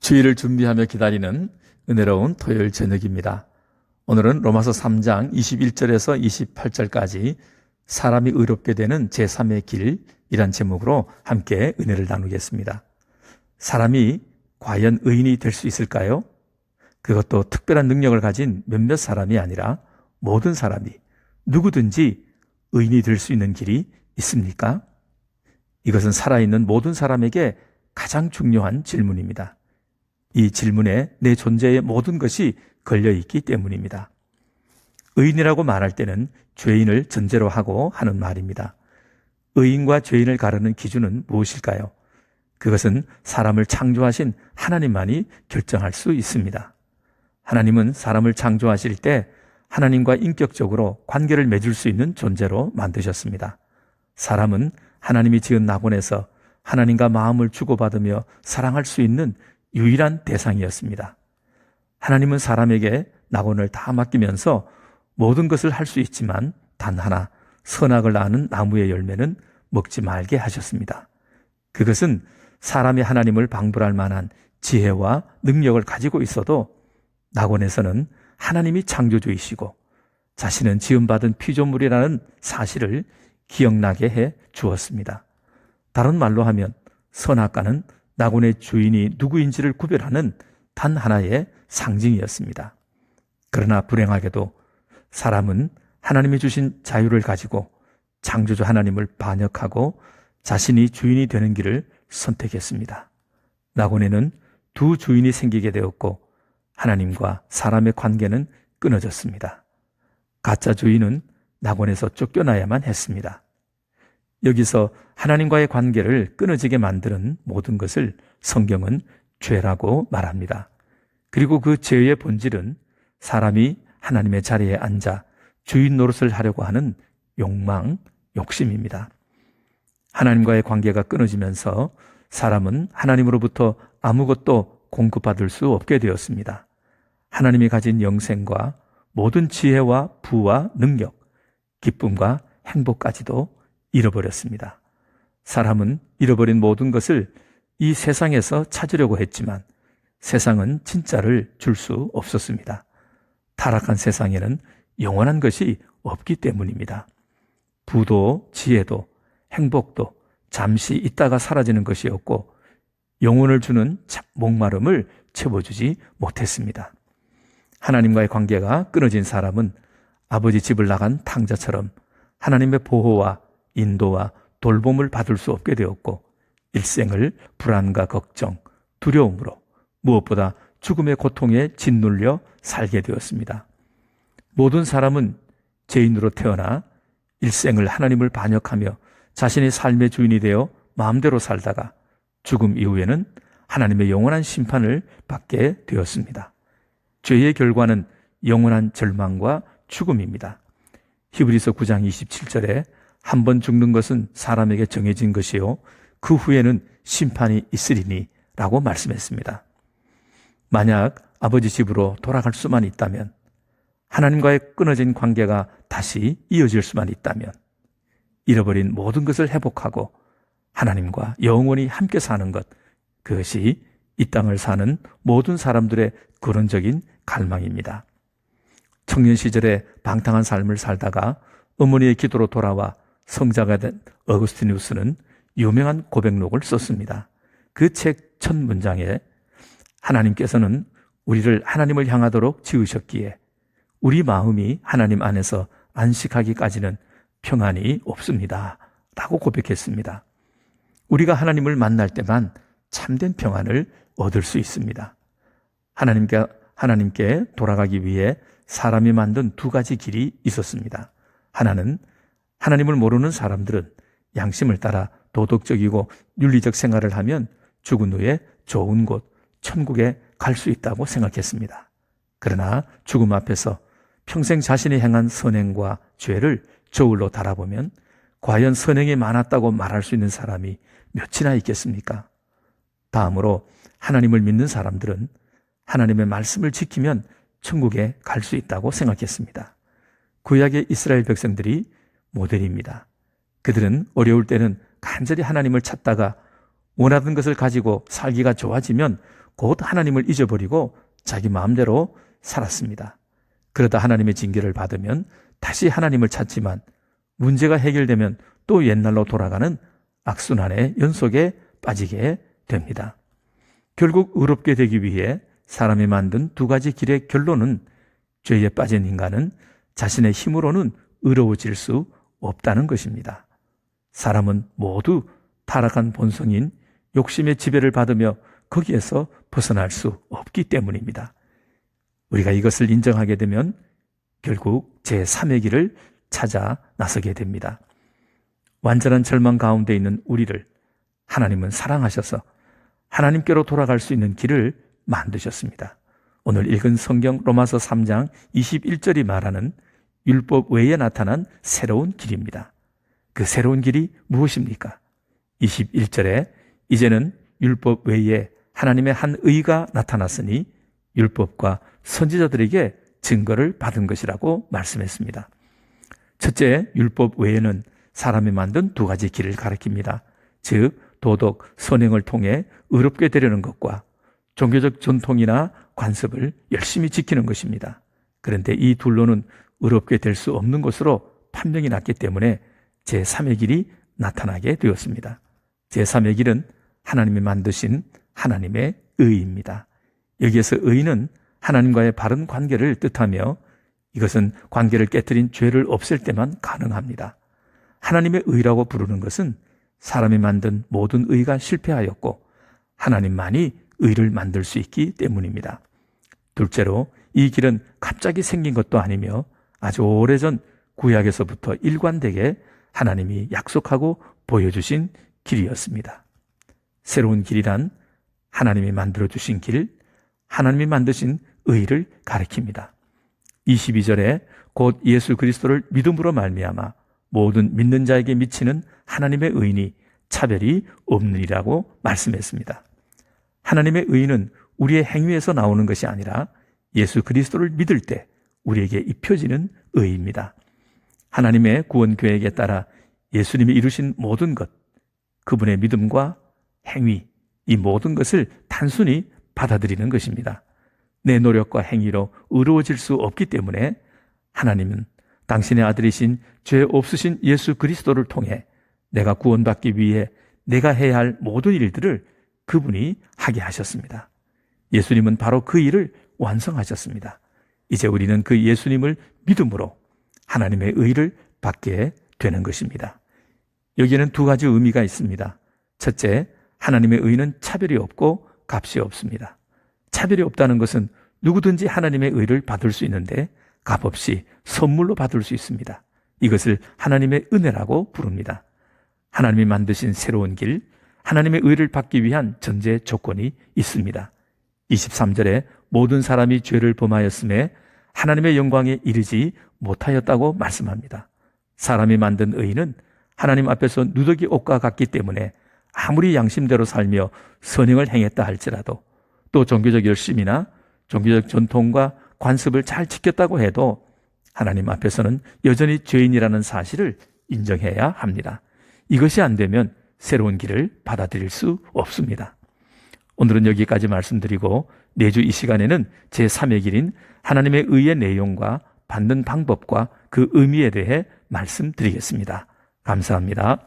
주일을 준비하며 기다리는 은혜로운 토요일 저녁입니다. 오늘은 로마서 3장 21절에서 28절까지 사람이 의롭게 되는 제3의 길이란 제목으로 함께 은혜를 나누겠습니다. 사람이 과연 의인이 될 수 있을까요? 그것도 특별한 능력을 가진 몇몇 사람이 아니라 모든 사람이 누구든지 의인이 될 수 있는 길이 있습니까? 이것은 살아있는 모든 사람에게 가장 중요한 질문입니다. 이 질문에 내 존재의 모든 것이 걸려있기 때문입니다. 의인이라고 말할 때는 죄인을 전제로 하고 하는 말입니다. 의인과 죄인을 가르는 기준은 무엇일까요? 그것은 사람을 창조하신 하나님만이 결정할 수 있습니다. 하나님은 사람을 창조하실 때 하나님과 인격적으로 관계를 맺을 수 있는 존재로 만드셨습니다. 사람은 하나님이 지은 낙원에서 하나님과 마음을 주고받으며 사랑할 수 있는 유일한 대상이었습니다. 하나님은 사람에게 낙원을 다 맡기면서 모든 것을 할 수 있지만 단 하나 선악을 아는 나무의 열매는 먹지 말게 하셨습니다. 그것은 사람이 하나님을 방불할 만한 지혜와 능력을 가지고 있어도 낙원에서는 하나님이 창조주이시고 자신은 지음받은 피조물이라는 사실을 기억나게 해 주었습니다. 다른 말로 하면 선악과는 낙원의 주인이 누구인지를 구별하는 단 하나의 상징이었습니다. 그러나 불행하게도 사람은 하나님이 주신 자유를 가지고 창조주 하나님을 반역하고 자신이 주인이 되는 길을 선택했습니다. 낙원에는 두 주인이 생기게 되었고 하나님과 사람의 관계는 끊어졌습니다. 가짜 주인은 낙원에서 쫓겨나야만 했습니다. 여기서 하나님과의 관계를 끊어지게 만드는 모든 것을 성경은 죄라고 말합니다. 그리고 그 죄의 본질은 사람이 하나님의 자리에 앉아 주인 노릇을 하려고 하는 욕망, 욕심입니다. 하나님과의 관계가 끊어지면서 사람은 하나님으로부터 아무것도 공급받을 수 없게 되었습니다. 하나님이 가진 영생과 모든 지혜와 부와 능력, 기쁨과 행복까지도 잃어버렸습니다. 사람은 잃어버린 모든 것을 이 세상에서 찾으려고 했지만 세상은 진짜를 줄 수 없었습니다. 타락한 세상에는 영원한 것이 없기 때문입니다. 부도 지혜도 행복도 잠시 있다가 사라지는 것이었고 영혼을 주는 목마름을 채워주지 못했습니다. 하나님과의 관계가 끊어진 사람은 아버지 집을 나간 탕자처럼 하나님의 보호와 인도와 돌봄을 받을 수 없게 되었고 일생을 불안과 걱정, 두려움으로 무엇보다 죽음의 고통에 짓눌려 살게 되었습니다. 모든 사람은 죄인으로 태어나 일생을 하나님을 반역하며 자신의 삶의 주인이 되어 마음대로 살다가 죽음 이후에는 하나님의 영원한 심판을 받게 되었습니다. 죄의 결과는 영원한 절망과 죽음입니다. 히브리서 9장 27절에 한 번 죽는 것은 사람에게 정해진 것이요 그 후에는 심판이 있으리니 라고 말씀했습니다. 만약 아버지 집으로 돌아갈 수만 있다면, 하나님과의 끊어진 관계가 다시 이어질 수만 있다면, 잃어버린 모든 것을 회복하고 하나님과 영원히 함께 사는 것, 그것이 이 땅을 사는 모든 사람들의 근원적인 갈망입니다. 청년 시절에 방탕한 삶을 살다가 어머니의 기도로 돌아와 성자가 된 어거스티누스는 유명한 고백록을 썼습니다. 그 책 첫 문장에 하나님께서는 우리를 하나님을 향하도록 지으셨기에 우리 마음이 하나님 안에서 안식하기까지는 평안이 없습니다 라고 고백했습니다. 우리가 하나님을 만날 때만 참된 평안을 얻을 수 있습니다. 하나님께 돌아가기 위해 사람이 만든 두 가지 길이 있었습니다. 하나는 하나님을 모르는 사람들은 양심을 따라 도덕적이고 윤리적 생활을 하면 죽은 후에 좋은 곳, 천국에 갈 수 있다고 생각했습니다. 그러나 죽음 앞에서 평생 자신이 행한 선행과 죄를 저울로 달아보면 과연 선행이 많았다고 말할 수 있는 사람이 몇이나 있겠습니까? 다음으로 하나님을 믿는 사람들은 하나님의 말씀을 지키면 천국에 갈 수 있다고 생각했습니다. 구약의 이스라엘 백성들이 모델입니다. 그들은 어려울 때는 간절히 하나님을 찾다가 원하던 것을 가지고 살기가 좋아지면 곧 하나님을 잊어버리고 자기 마음대로 살았습니다. 그러다 하나님의 징계를 받으면 다시 하나님을 찾지만 문제가 해결되면 또 옛날로 돌아가는 악순환의 연속에 빠지게 됩니다. 결국 의롭게 되기 위해 사람이 만든 두 가지 길의 결론은 죄에 빠진 인간은 자신의 힘으로는 의로워질 수 없다는 것입니다. 사람은 모두 타락한 본성인 욕심의 지배를 받으며 거기에서 벗어날 수 없기 때문입니다. 우리가 이것을 인정하게 되면 결국 제3의 길을 찾아 나서게 됩니다. 완전한 절망 가운데 있는 우리를 하나님은 사랑하셔서 하나님께로 돌아갈 수 있는 길을 만드셨습니다. 오늘 읽은 성경 로마서 3장 21절이 말하는 율법 외에 나타난 새로운 길입니다. 그 새로운 길이 무엇입니까? 21절에 이제는 율법 외에 하나님의 한 의가 나타났으니 율법과 선지자들에게 증거를 받은 것이라고 말씀했습니다. 첫째, 율법 외에는 사람이 만든 두 가지 길을 가리킵니다. 즉, 도덕, 선행을 통해 의롭게 되려는 것과 종교적 전통이나 관습을 열심히 지키는 것입니다. 그런데 이 둘로는 의롭게 될 수 없는 것으로 판명이 났기 때문에 제3의 길이 나타나게 되었습니다. 제3의 길은 하나님이 만드신 하나님의 의입니다. 여기에서 의는 하나님과의 바른 관계를 뜻하며 이것은 관계를 깨뜨린 죄를 없앨 때만 가능합니다. 하나님의 의라고 부르는 것은 사람이 만든 모든 의가 실패하였고 하나님만이 의를 만들 수 있기 때문입니다. 둘째로 이 길은 갑자기 생긴 것도 아니며 아주 오래전 구약에서부터 일관되게 하나님이 약속하고 보여주신 길이었습니다. 새로운 길이란 하나님이 만들어주신 길, 하나님이 만드신 의를 가리킵니다. 22절에 곧 예수 그리스도를 믿음으로 말미암아 모든 믿는 자에게 미치는 하나님의 의인이 차별이 없느니라고 말씀했습니다. 하나님의 의는 우리의 행위에서 나오는 것이 아니라 예수 그리스도를 믿을 때 우리에게 입혀지는 의입니다. 하나님의 구원 계획에 따라 예수님이 이루신 모든 것, 그분의 믿음과 행위, 이 모든 것을 단순히 받아들이는 것입니다. 내 노력과 행위로 의로워질 수 없기 때문에 하나님은 당신의 아들이신 죄 없으신 예수 그리스도를 통해 내가 구원받기 위해 내가 해야 할 모든 일들을 그분이 하게 하셨습니다. 예수님은 바로 그 일을 완성하셨습니다. 이제 우리는 그 예수님을 믿음으로 하나님의 의를 받게 되는 것입니다. 여기에는 두 가지 의미가 있습니다. 첫째, 하나님의 의는 차별이 없고 값이 없습니다. 차별이 없다는 것은 누구든지 하나님의 의를 받을 수 있는데 값없이 선물로 받을 수 있습니다. 이것을 하나님의 은혜라고 부릅니다. 하나님이 만드신 새로운 길, 하나님의 의를 받기 위한 전제 조건이 있습니다. 23절에 모든 사람이 죄를 범하였음에 하나님의 영광에 이르지 못하였다고 말씀합니다. 사람이 만든 의는 하나님 앞에서 누더기 옷과 같기 때문에 아무리 양심대로 살며 선행을 행했다 할지라도 또 종교적 열심이나 종교적 전통과 관습을 잘 지켰다고 해도 하나님 앞에서는 여전히 죄인이라는 사실을 인정해야 합니다. 이것이 안 되면 새로운 길을 받아들일 수 없습니다. 오늘은 여기까지 말씀드리고 내주 이 시간에는 제3의 길인 하나님의 의의 내용과 받는 방법과 그 의미에 대해 말씀드리겠습니다. 감사합니다.